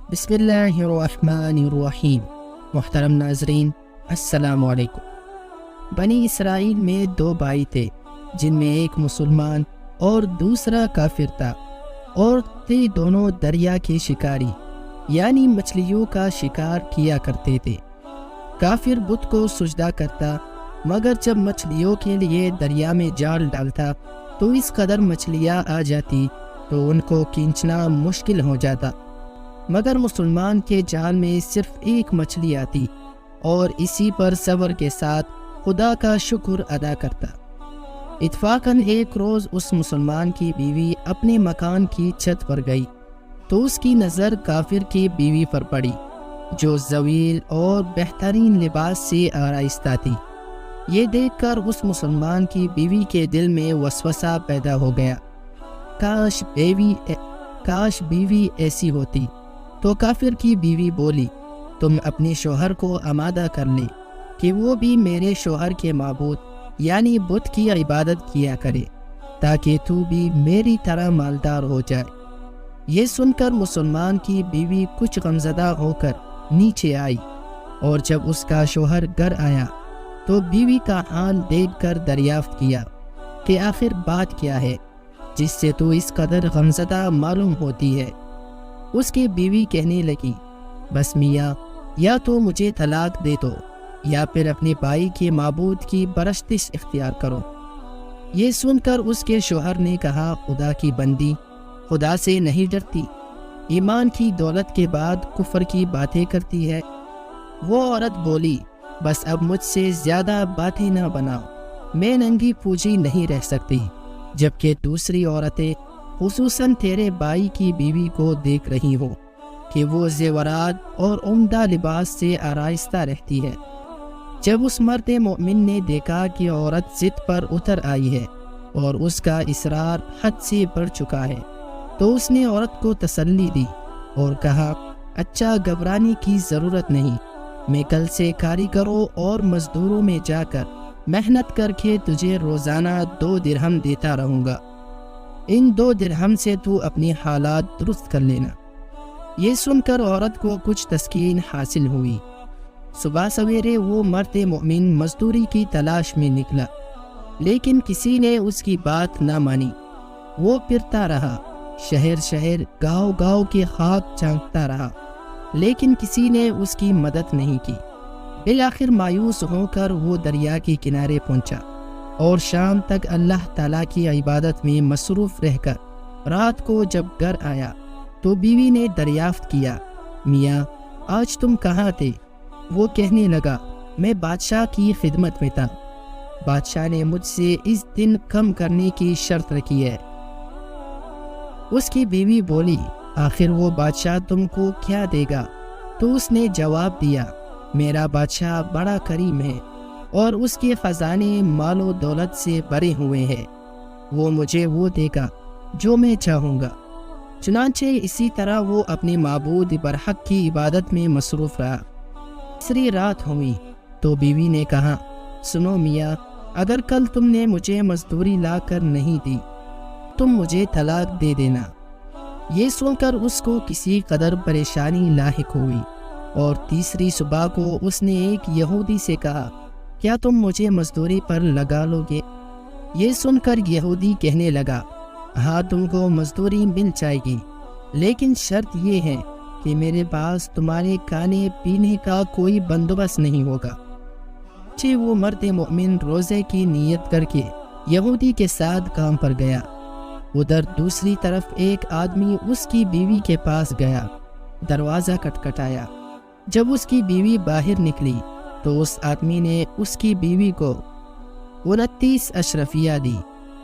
بسم اللہ الرحمن الرحیم۔ محترم ناظرین، السلام علیکم۔ بنی اسرائیل میں دو بھائی تھے، جن میں ایک مسلمان اور دوسرا کافر تھا، اور تھے دونوں دریا کے شکاری، یعنی مچھلیوں کا شکار کیا کرتے تھے۔ کافر بت کو سجدہ کرتا، مگر جب مچھلیوں کے لیے دریا میں جال ڈالتا تو اس قدر مچھلیاں آ جاتی تو ان کو کھینچنا مشکل ہو جاتا، مگر مسلمان کے جال میں صرف ایک مچھلی آتی اور اسی پر صبر کے ساتھ خدا کا شکر ادا کرتا۔ اتفاقاً ایک روز اس مسلمان کی بیوی اپنے مکان کی چھت پر گئی تو اس کی نظر کافر کی بیوی پر پڑی، جو زویل اور بہترین لباس سے آراستہ تھی۔ یہ دیکھ کر اس مسلمان کی بیوی کے دل میں وسوسہ پیدا ہو گیا، کاش بیوی ایسی ہوتی۔ تو کافر کی بیوی بولی، تم اپنے شوہر کو آمادہ کر لے کہ وہ بھی میرے شوہر کے معبود یعنی بت کی عبادت کیا کرے، تاکہ تو بھی میری طرح مالدار ہو جائے۔ یہ سن کر مسلمان کی بیوی کچھ غمزدہ ہو کر نیچے آئی، اور جب اس کا شوہر گھر آیا تو بیوی کا حال دیکھ کر دریافت کیا کہ آخر بات کیا ہے جس سے تو اس قدر غمزدہ معلوم ہوتی ہے۔ اس کی بیوی کہنے لگی، بس میاں، یا تو مجھے طلاق دے دو یا پھر اپنے بھائی کے معبود کی پرستش اختیار کرو۔ یہ سن کر اس کے شوہر نے کہا، خدا کی بندی، خدا سے نہیں ڈرتی، ایمان کی دولت کے بعد کفر کی باتیں کرتی ہے۔ وہ عورت بولی، بس اب مجھ سے زیادہ باتیں نہ بناؤ، میں ننگی پوجی نہیں رہ سکتی۔ جبکہ دوسری عورتیں، خصوصاً تیرے بھائی کی بیوی کو دیکھ رہی ہو کہ وہ زیورات اور عمدہ لباس سے آراستہ رہتی ہے۔ جب اس مرد مومن نے دیکھا کہ عورت ضد پر اتر آئی ہے اور اس کا اصرار حد سے بڑھ چکا ہے، تو اس نے عورت کو تسلی دی اور کہا، اچھا، گھبرانے کی ضرورت نہیں، میں کل سے کاریگروں اور مزدوروں میں جا کر محنت کر کے تجھے روزانہ 2 درہم دیتا رہوں گا۔ ان 2 درہم سے تو اپنی حالات درست کر لینا۔ یہ سن کر عورت کو کچھ تسکین حاصل ہوئی۔ صبح سویرے وہ مرد مومن مزدوری کی تلاش میں نکلا، لیکن کسی نے اس کی بات نہ مانی۔ وہ پھرتا رہا، شہر شہر، گاؤں گاؤں کے خواب چانکتا رہا، لیکن کسی نے اس کی مدد نہیں کی۔ بالآخر مایوس ہو کر وہ دریا کے کنارے پہنچا اور شام تک اللہ تعالیٰ کی عبادت میں مصروف رہ کر رات کو جب گھر آیا تو بیوی نے دریافت کیا، میاں، آج تم کہاں تھے؟ وہ کہنے لگا، میں بادشاہ کی خدمت میں تھا، بادشاہ نے مجھ سے اس دن کم کرنے کی شرط رکھی ہے۔ اس کی بیوی بولی، آخر وہ بادشاہ تم کو کیا دے گا؟ تو اس نے جواب دیا، میرا بادشاہ بڑا کریم ہے اور اس کے خزانے مال و دولت سے بھرے ہوئے ہیں، وہ مجھے وہ دے گا جو میں چاہوں گا۔ چنانچہ اسی طرح وہ اپنے معبود برحق کی عبادت میں مصروف رہا۔ تیسری رات ہوئی تو بیوی نے کہا، سنو میاں، اگر کل تم نے مجھے مزدوری لا کر نہیں دی تم مجھے طلاق دے دینا۔ یہ سن کر اس کو کسی قدر پریشانی لاحق ہوئی، اور تیسری صبح کو اس نے ایک یہودی سے کہا، کیا تم مجھے مزدوری پر لگا لو گے؟ یہ سن کر یہودی کہنے لگا، ہاں، تم کو مزدوری مل جائے گی، لیکن شرط یہ ہے کہ میرے پاس تمہارے کھانے پینے کا کوئی بندوبست نہیں ہوگا۔ وہ مرد مومن روزے کی نیت کر کے یہودی کے ساتھ کام پر گیا۔ ادھر دوسری طرف ایک آدمی اس کی بیوی کے پاس گیا، دروازہ کھٹکھٹایا۔ جب اس کی بیوی باہر نکلی تو اس آدمی نے اس کی بیوی کو 29 اشرفیہ دی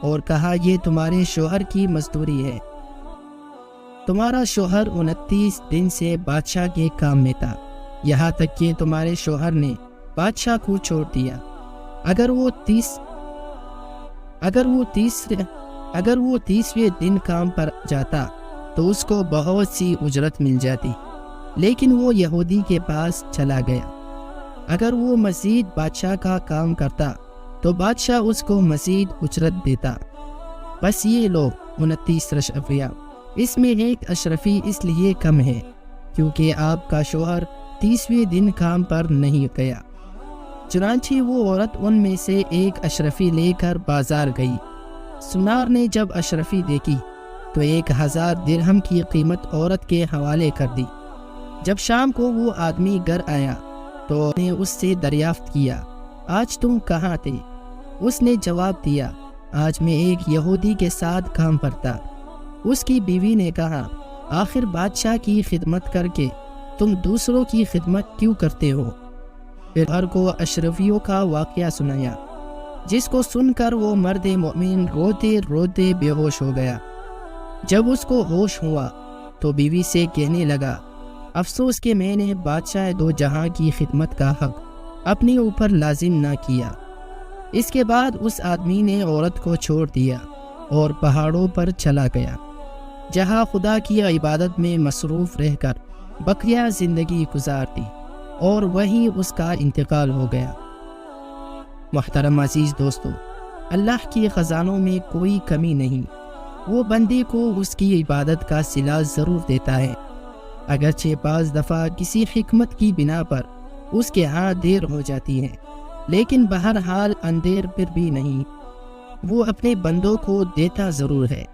اور کہا، یہ تمہارے شوہر کی مزدوری ہے۔ تمہارا شوہر 29 دن سے بادشاہ کے کام میں تھا، یہاں تک کہ تمہارے شوہر نے بادشاہ کو چھوڑ دیا۔ اگر وہ 30ویں دن کام پر جاتا تو اس کو بہت سی اجرت مل جاتی، لیکن وہ یہودی کے پاس چلا گیا۔ اگر وہ مزید بادشاہ کا کام کرتا تو بادشاہ اس کو مزید اجرت دیتا۔ بس یہ لو 29 اشرفیہ، اس میں ایک اشرفی اس لیے کم ہے کیونکہ آپ کا شوہر 30ویں دن کام پر نہیں گیا۔ چنانچہ وہ عورت ان میں سے ایک اشرفی لے کر بازار گئی۔ سنار نے جب اشرفی دیکھی تو 1000 درہم کی قیمت عورت کے حوالے کر دی۔ جب شام کو وہ آدمی گھر آیا تو نے اس سے دریافت کیا، آج تم کہاں تھے؟ اس نے جواب دیا، آج میں ایک یہودی کے ساتھ کام پر تھا۔ اس کی بیوی نے کہا، آخر بادشاہ کی خدمت کر کے تم دوسروں کی خدمت کیوں کرتے ہو؟ پھر ہر کو اشرفیوں کا واقعہ سنایا، جس کو سن کر وہ مرد مومن روتے روتے بے ہوش ہو گیا۔ جب اس کو ہوش ہوا تو بیوی سے کہنے لگا، افسوس کہ میں نے بادشاہ دو جہاں کی خدمت کا حق اپنے اوپر لازم نہ کیا۔ اس کے بعد اس آدمی نے عورت کو چھوڑ دیا اور پہاڑوں پر چلا گیا، جہاں خدا کی عبادت میں مصروف رہ کر بقیہ زندگی گزارتی، اور وہیں اس کا انتقال ہو گیا۔ محترم عزیز دوستو، اللہ کے خزانوں میں کوئی کمی نہیں۔ وہ بندے کو اس کی عبادت کا صلہ ضرور دیتا ہے، اگرچہ بعض دفعہ کسی حکمت کی بنا پر اس کے ہاں دیر ہو جاتی ہے، لیکن بہرحال اندیر پھر بھی نہیں، وہ اپنے بندوں کو دیتا ضرور ہے۔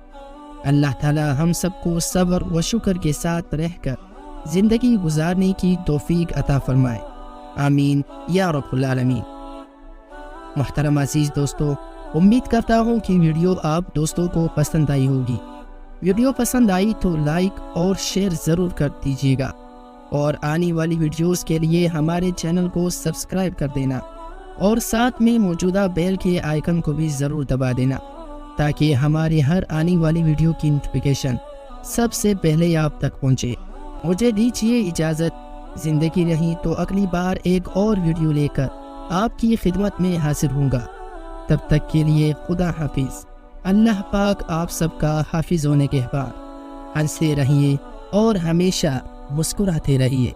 اللہ تعالی ہم سب کو صبر و شکر کے ساتھ رہ کر زندگی گزارنے کی توفیق عطا فرمائے، آمین یا رب العالمین۔ محترم عزیز دوستو، امید کرتا ہوں کہ ویڈیو آپ دوستوں کو پسند آئی ہوگی۔ ویڈیو پسند آئی تو لائک اور شیئر ضرور کر دیجیے گا، اور آنے والی ویڈیوز کے لیے ہمارے چینل کو سبسکرائب کر دینا، اور ساتھ میں موجودہ بیل کے آئیکن کو بھی ضرور دبا دینا، تاکہ ہماری ہر آنے والی ویڈیو کی نوٹیفیکیشن سب سے پہلے آپ تک پہنچے۔ مجھے دیجیے اجازت، زندگی رہی تو اگلی بار ایک اور ویڈیو لے کر آپ کی خدمت میں حاضر ہوں گا۔ تب تک کے لیے خدا حافظ۔ اللہ پاک آپ سب کا حافظ و نگہبان۔ ہنستے رہیے اور ہمیشہ مسکراتے رہیے۔